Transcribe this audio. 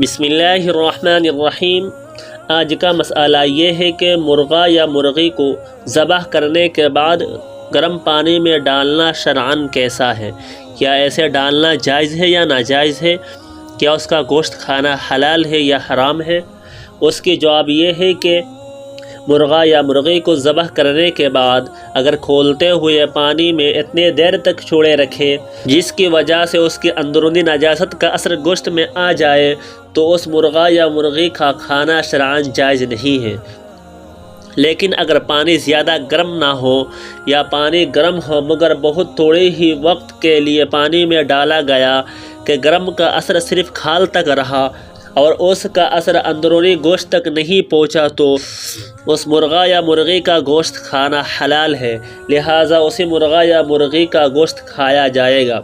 بسم اللہ الرحمن الرحیم۔ آج کا مسئلہ یہ ہے کہ مرغا یا مرغی کو ذبح کرنے کے بعد گرم پانی میں ڈالنا شرعاً کیسا ہے؟ کیا ایسے ڈالنا جائز ہے یا ناجائز ہے؟ کیا اس کا گوشت کھانا حلال ہے یا حرام ہے؟ اس کی جواب یہ ہے کہ مرغا یا مرغی کو ذبح کرنے کے بعد اگر کھولتے ہوئے پانی میں اتنے دیر تک چھوڑے رکھے جس کی وجہ سے اس کی اندرونی نجاست کا اثر گوشت میں آ جائے تو اس مرغا یا مرغی کا کھانا شرعاً جائز نہیں ہے۔ لیکن اگر پانی زیادہ گرم نہ ہو یا پانی گرم ہو مگر بہت تھوڑے ہی وقت کے لیے پانی میں ڈالا گیا کہ گرم کا اثر صرف کھال تک رہا اور اس کا اثر اندرونی گوشت تک نہیں پہنچا تو اس مرغا یا مرغی کا گوشت کھانا حلال ہے، لہٰذا اسی مرغا یا مرغی کا گوشت کھایا جائے گا۔